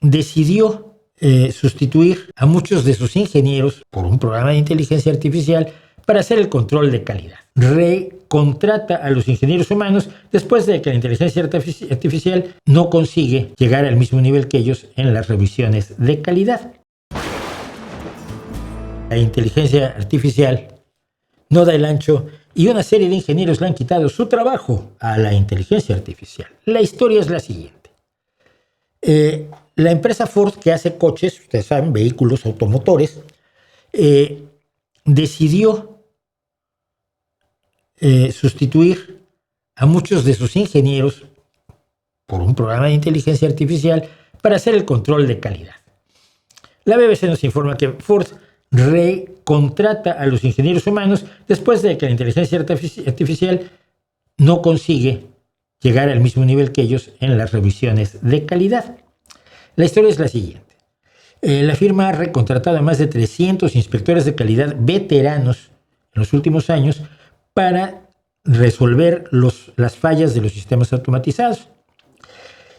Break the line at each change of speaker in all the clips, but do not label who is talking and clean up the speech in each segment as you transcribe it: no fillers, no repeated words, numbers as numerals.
decidió sustituir a muchos de sus ingenieros por un programa de inteligencia artificial para hacer el control de calidad. Recontrata a los ingenieros humanos después de que la inteligencia artificial no consigue llegar al mismo nivel que ellos en las revisiones de calidad. La inteligencia artificial no da el ancho y una serie de ingenieros le han quitado su trabajo a la inteligencia artificial. La historia es la siguiente. La empresa Ford, que hace coches, ustedes saben, vehículos automotores, decidió sustituir a muchos de sus ingenieros por un programa de inteligencia artificial para hacer el control de calidad. La BBC nos informa que Ford recontrata a los ingenieros humanos después de que la inteligencia artificial no consigue llegar al mismo nivel que ellos en las revisiones de calidad. La historia es la siguiente. La firma ha recontratado a más de 300 inspectores de calidad veteranos en los últimos años para resolver las fallas de los sistemas automatizados.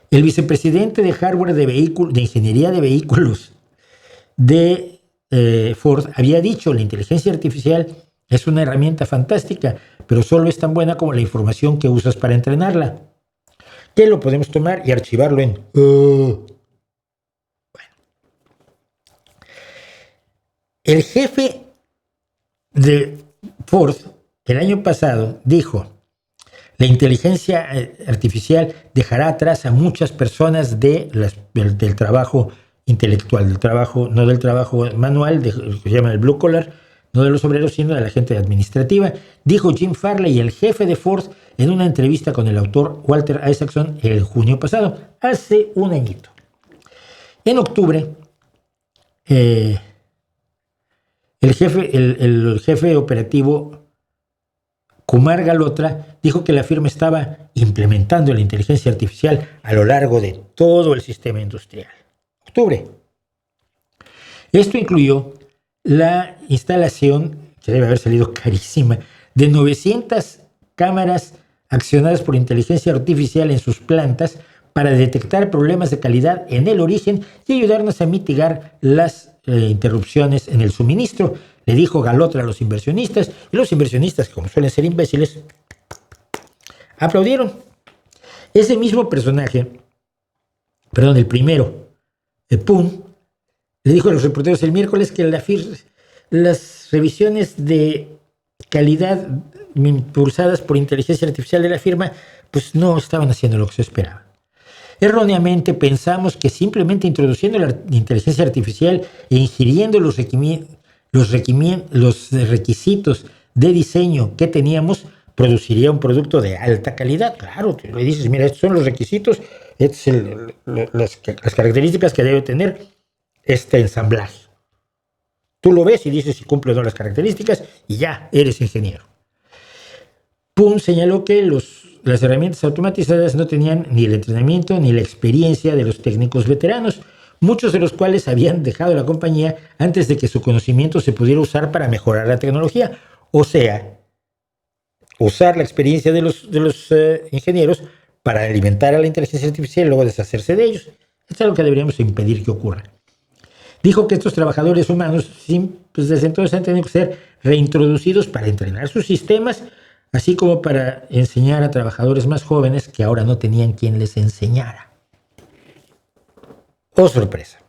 El vicepresidente de hardware de ingeniería de vehículos de Ford había dicho: la inteligencia artificial es una herramienta fantástica, pero solo es tan buena como la información que usas para entrenarla. Que lo podemos tomar y archivarlo en... Bueno. El jefe de Ford el año pasado dijo: la inteligencia artificial dejará atrás a muchas personas del trabajo intelectual, del trabajo, no del trabajo manual, que se llama el blue collar, no de los obreros, sino de la gente administrativa, dijo Jim Farley, el jefe de Ford, en una entrevista con el autor Walter Isaacson el junio pasado, hace un añito. En octubre, el jefe operativo Kumar Galhotra dijo que la firma estaba implementando la inteligencia artificial a lo largo de todo el sistema industrial. Octubre. Esto incluyó la instalación, que debe haber salido carísima, de 900 cámaras accionadas por inteligencia artificial en sus plantas para detectar problemas de calidad en el origen y ayudarnos a mitigar las interrupciones en el suministro, le dijo Galhotra a los inversionistas, y los inversionistas, como suelen ser imbéciles, aplaudieron. Ese mismo personaje, el primero, Poon, le dijo a los reporteros el miércoles que las revisiones de calidad impulsadas por inteligencia artificial de la firma pues no estaban haciendo lo que se esperaba. Erróneamente pensamos que simplemente introduciendo la inteligencia artificial e ingiriendo los requisitos de diseño que teníamos produciría un producto de alta calidad. Claro, tú le dices, mira, estos son los requisitos, las características que debe tener este ensamblaje. Tú lo ves y dices si cumple o no las características y ya eres ingeniero. Poon señaló que las herramientas automatizadas no tenían ni el entrenamiento ni la experiencia de los técnicos veteranos, muchos de los cuales habían dejado la compañía antes de que su conocimiento se pudiera usar para mejorar la tecnología. O sea, usar la experiencia de los ingenieros para alimentar a la inteligencia artificial y luego deshacerse de ellos. Esto es algo que deberíamos impedir que ocurra. Dijo que estos trabajadores humanos desde entonces han tenido que ser reintroducidos para entrenar sus sistemas, así como para enseñar a trabajadores más jóvenes que ahora no tenían quien les enseñara. ¡Oh, sorpresa!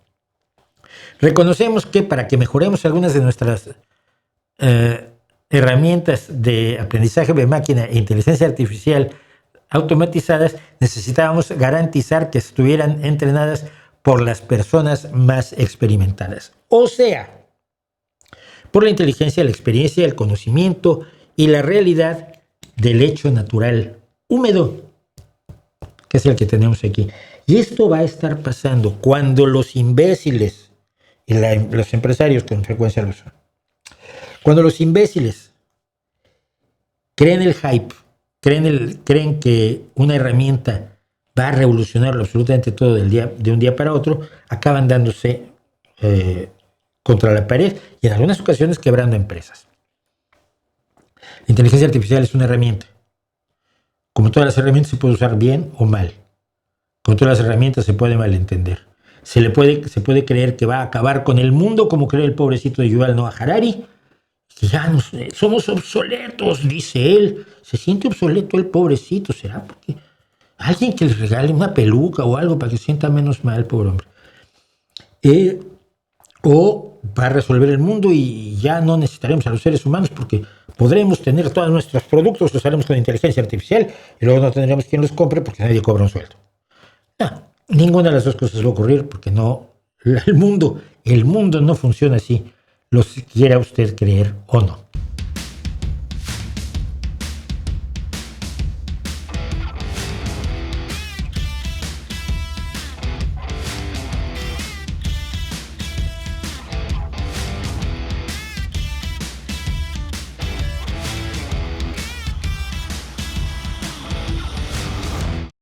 Reconocemos que para que mejoremos algunas de nuestras herramientas de aprendizaje de máquina e inteligencia artificial automatizadas, necesitábamos garantizar que estuvieran entrenadas por las personas más experimentadas. O sea, por la inteligencia, la experiencia, el conocimiento y la realidad del hecho natural húmedo, que es el que tenemos aquí. Y esto va a estar pasando cuando los imbéciles, y los empresarios con frecuencia lo son, cuando los imbéciles creen el hype, creen que una herramienta va a revolucionarlo absolutamente todo de un día para otro, acaban dándose contra la pared y en algunas ocasiones quebrando empresas. La inteligencia artificial es una herramienta. Como todas las herramientas se puede usar bien o mal. Como todas las herramientas se puede malentender. se puede creer que va a acabar con el mundo, como cree el pobrecito de Yuval Noah Harari. Ya somos obsoletos, dice él. Se siente obsoleto el pobrecito, ¿será? Porque alguien que le regale una peluca o algo para que se sienta menos mal, pobre hombre. O va a resolver el mundo y ya no necesitaremos a los seres humanos porque podremos tener todos nuestros productos, los haremos con inteligencia artificial y luego no tendremos quien los compre porque nadie cobra un sueldo. No, ninguna de las dos cosas va a ocurrir porque no, el mundo no funciona así, lo quiera usted creer o no.